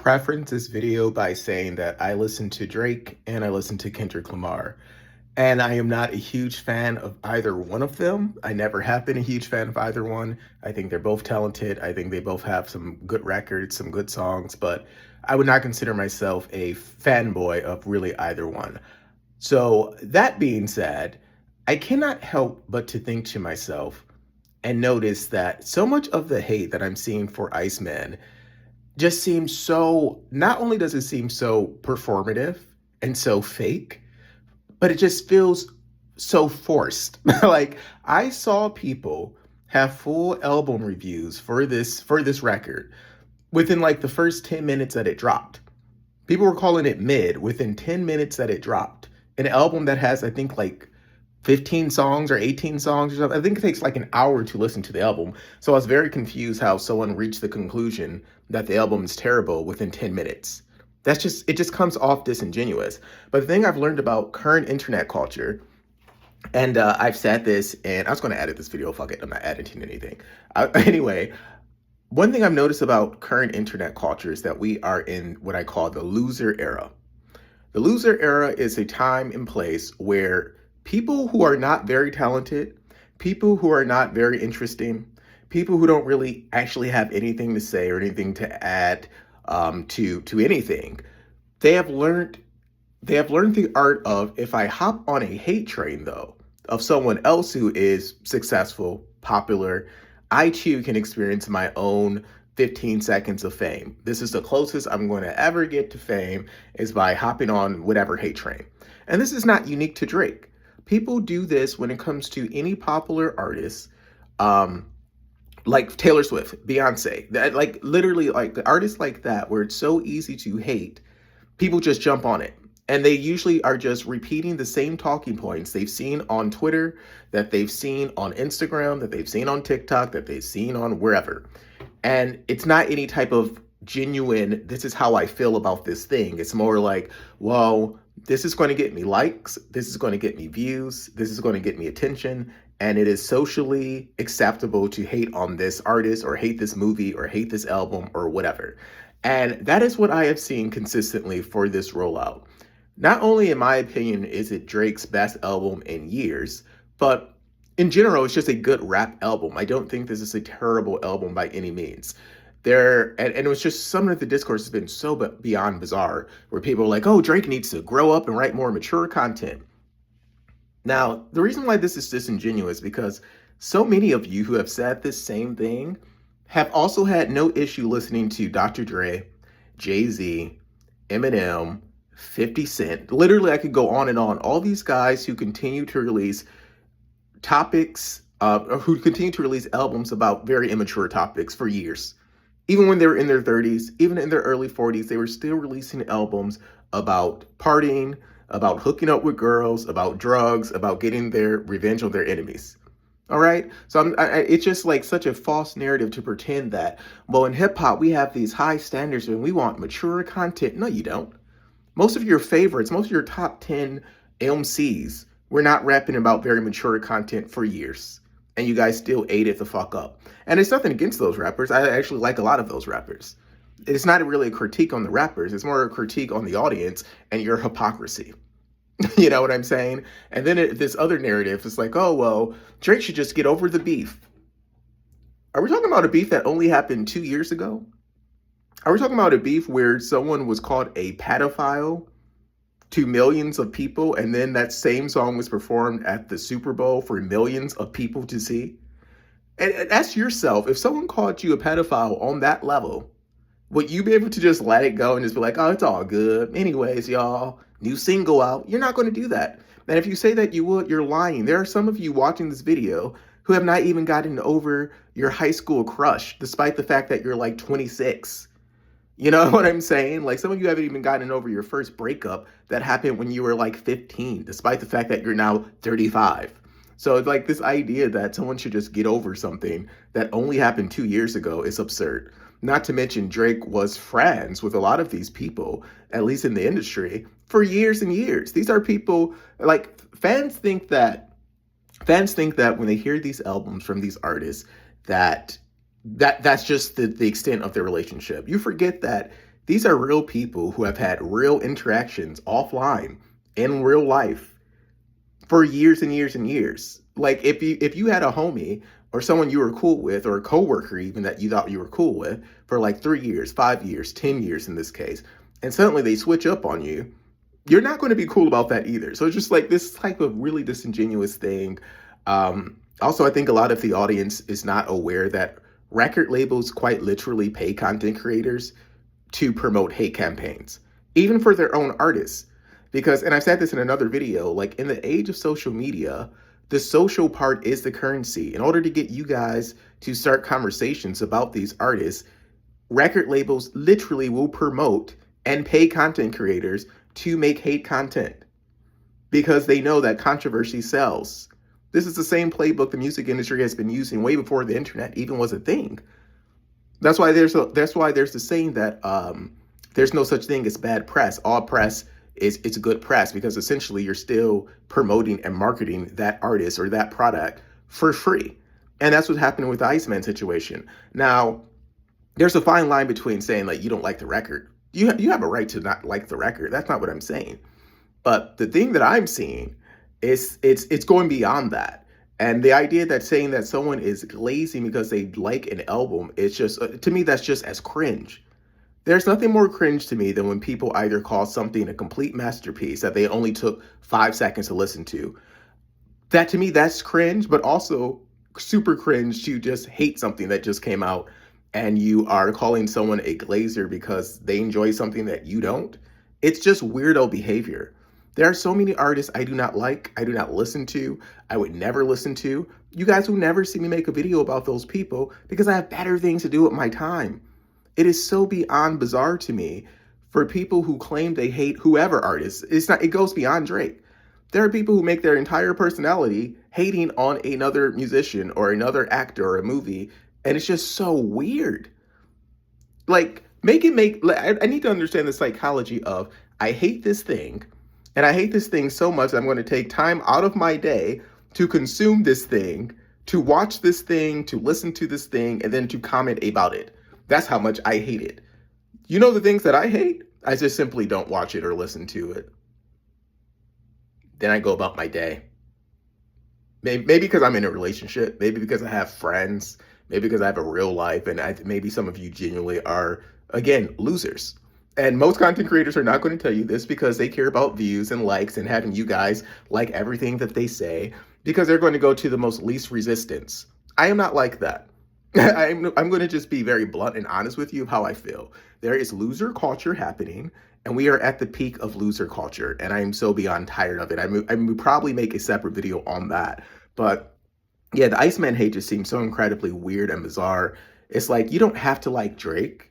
preference this video by saying that I listen to Drake and I listen to Kendrick Lamar. And I am not a huge fan of either one of them. I never have been a huge fan of either one. I think they're both talented. I think they both have some good records, some good songs, but I would not consider myself a fanboy of really either one. So that being said, I cannot help but to think to myself and notice that so much of the hate that I'm seeing for Iceman just seems so, not only does it seem so performative and so fake, but it just feels so forced. Like I saw people have full album reviews for this record within like the first 10 minutes that it dropped. People were calling it mid within 10 minutes that it dropped. An album that has, I think, like 15 songs or 18 songs or something. I think it takes like an hour to listen to the album. So I was very confused how someone reached the conclusion that the album is terrible within 10 minutes. It just comes off disingenuous. But the thing I've learned about current internet culture, and I've said this, and I was going to edit this video, fuck it, I'm not editing anything. Anyway, one thing I've noticed about current internet culture is that we are in what I call the loser era. The loser era is a time and place where people who are not very talented, people who are not very interesting, people who don't really actually have anything to say or anything to add to anything, they have learned the art of, if I hop on a hate train though of someone else who is successful, popular, I too can experience my own 15 seconds of fame. This is the closest I'm going to ever get to fame, is by hopping on whatever hate train. And this is not unique to Drake. People do this when it comes to any popular artist, like Taylor Swift, Beyonce, that, like literally like the artists like that, where it's so easy to hate, people just jump on it. And they usually are just repeating the same talking points they've seen on Twitter, that they've seen on Instagram, that they've seen on TikTok, that they've seen on wherever. And it's not any type of genuine, this is how I feel about this thing. It's more like, well, this is going to get me likes, this is going to get me views, this is going to get me attention, and it is socially acceptable to hate on this artist or hate this movie or hate this album or whatever. And that is what I have seen consistently for this rollout. Not only, in my opinion, is it Drake's best album in years, but in general, it's just a good rap album. I don't think this is a terrible album by any means. And it was just, some of the discourse has been so beyond bizarre, where people are like, oh, Drake needs to grow up and write more mature content. Now, the reason why this is disingenuous, because so many of you who have said this same thing have also had no issue listening to Dr. Dre, Jay-Z, Eminem, 50 Cent. Literally, I could go on and on. All these guys who continue to release topics, who continue to release albums about very immature topics for years. Even when they were in their 30s, even in their early 40s, they were still releasing albums about partying, about hooking up with girls, about drugs, about getting their revenge on their enemies. All right. So it's just like such a false narrative to pretend that, well, in hip hop, we have these high standards and we want mature content. No, you don't. Most of your favorites, most of your top 10 MCs were not rapping about very mature content for years. And you guys still ate it the fuck up. And it's nothing against those rappers. I actually like a lot of those rappers. It's not really a critique on the rappers. It's more a critique on the audience and your hypocrisy. You know what I'm saying? And then this other narrative is like, oh, well, Drake should just get over the beef. Are we talking about a beef that only happened 2 years ago? Are we talking about a beef where someone was called a pedophile to millions of people, and then that same song was performed at the Super Bowl for millions of people to see? And ask yourself, if someone called you a pedophile on that level, would you be able to just let it go and just be like, oh, it's all good. Anyways, y'all, new single out. You're not going to do that. And if you say that you would, you're lying. There are some of you watching this video who have not even gotten over your high school crush, despite the fact that you're like 26. You know what I'm saying? Like, some of you haven't even gotten over your first breakup that happened when you were like 15, despite the fact that you're now 35. So it's like this idea that someone should just get over something that only happened 2 years ago is absurd. Not to mention, Drake was friends with a lot of these people, at least in the industry, for years and years. These are people, like, fans think that when they hear these albums from these artists, that's just the extent of their relationship. You forget that These are real people who have had real interactions offline in real life for years and years and years. Like if you had a homie or someone you were cool with, or a coworker even that you thought you were cool with for like 3 years, 5 years, 10 years in this case, and suddenly they switch up on you, you're not going to be cool about that either. So it's just like this type of really disingenuous thing. Also, I think a lot of the audience is not aware that record labels quite literally pay content creators to promote hate campaigns, even for their own artists. Because, and I've said this in another video, like in the age of social media, the social part is the currency. In order to get you guys to start conversations about these artists, record labels literally will promote and pay content creators to make hate content because they know that controversy sells. This is the same playbook the music industry has been using way before the internet even was a thing. That's why there's the saying that there's no such thing as bad press. All press is it's good press, because essentially you're still promoting and marketing that artist or that product for free. And that's what's happening with the Iceman situation. Now, there's a fine line between saying like you don't like the record. You have a right to not like the record. That's not what I'm saying. But the thing that I'm seeing is it's going beyond that. And the idea that saying that someone is glazing because they like an album, it's just to me that's just as cringe. There's nothing more cringe to me than when people either call something a complete masterpiece that they only took 5 seconds to listen to. That to me, that's cringe, but also super cringe to just hate something that just came out and you are calling someone a glazer because they enjoy something that you don't. It's just weirdo behavior. There are so many artists I do not like, I do not listen to, I would never listen to. You guys will never see me make a video about those people because I have better things to do with my time. It is so beyond bizarre to me for people who claim they hate whoever artist. It goes beyond Drake. There are people who make their entire personality hating on another musician or another actor or a movie, and it's just so weird. Like, I need to understand the psychology of, I hate this thing, and I hate this thing so much that I'm going to take time out of my day to consume this thing, to watch this thing, to listen to this thing, and then to comment about it. That's how much I hate it. You know the things that I hate? I just simply don't watch it or listen to it. Then I go about my day. Maybe because I'm in a relationship, maybe because I have friends, maybe because I have a real life, and maybe some of you genuinely are, again, losers. And most content creators are not going to tell you this because they care about views and likes and having you guys like everything that they say, because they're going to go to the most least resistance. I am not like that. I'm going to just be very blunt and honest with you of how I feel. There is loser culture happening, and we are at the peak of loser culture, and I am so beyond tired of it. I would probably make a separate video on that. But yeah, the Iceman hate just seems so incredibly weird and bizarre. It's like, you don't have to like Drake,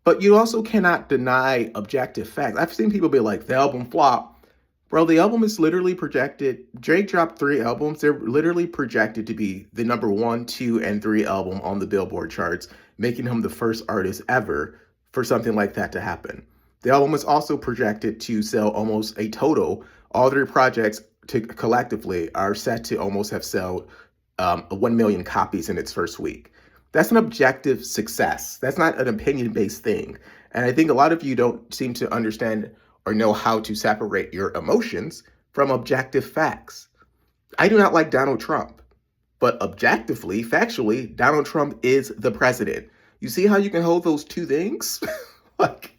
but you also cannot deny objective facts. I've seen people be like, the album flop. Bro, the album is literally projected. Drake dropped 3 albums. They're literally projected to be the number 1, 2, and 3 album on the Billboard charts, making him the first artist ever for something like that to happen. The album was also projected to sell almost a total. All 3 projects collectively are set to almost have sold 1 million copies in its first week. That's an objective success. That's not an opinion-based thing. And I think a lot of you don't seem to understand or know how to separate your emotions from objective facts. I do not like Donald Trump, but objectively, factually, Donald Trump is the president. You see how you can hold those two things? Like,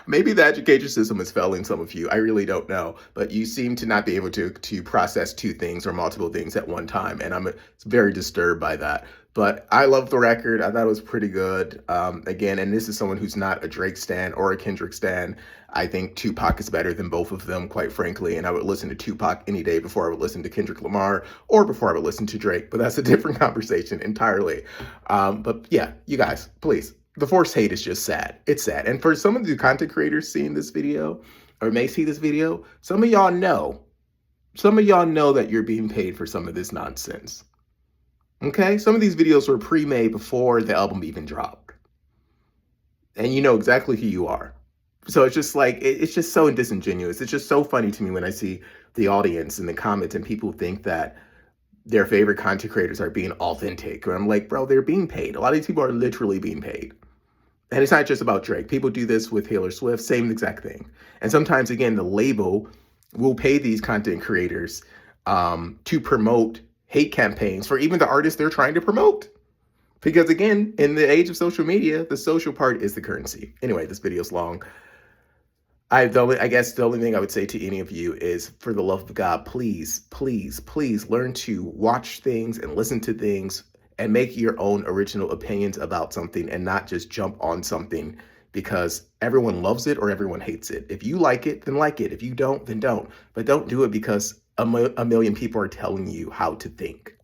maybe the education system is failing some of you. I really don't know. But you seem to not be able to process 2 things or multiple things at one time. And I'm very disturbed by that. But I love the record. I thought it was pretty good. Again, and this is someone who's not a Drake stan or a Kendrick stan. I think Tupac is better than both of them, quite frankly. And I would listen to Tupac any day before I would listen to Kendrick Lamar or before I would listen to Drake. But that's a different conversation entirely. But yeah, you guys, please. The forced hate is just sad. It's sad. And for some of the content creators seeing this video or may see this video, some of y'all know that you're being paid for some of this nonsense. Okay? Some of these videos were pre-made before the album even dropped. And you know exactly who you are. So it's just like, it's just so disingenuous. It's just so funny to me when I see the audience and the comments and people think that their favorite content creators are being authentic. And I'm like, bro, they're being paid. A lot of these people are literally being paid. And it's not just about Drake. People do this with Taylor Swift, same exact thing. And sometimes, again, the label will pay these content creators to promote hate campaigns for even the artists they're trying to promote. Because again, in the age of social media, the social part is the currency. Anyway, this video's long. I guess the only thing I would say to any of you is, for the love of God, please, please, please learn to watch things and listen to things and make your own original opinions about something, and not just jump on something because everyone loves it or everyone hates it. If you like it, then like it. If you don't, then don't. But don't do it because a million people are telling you how to think.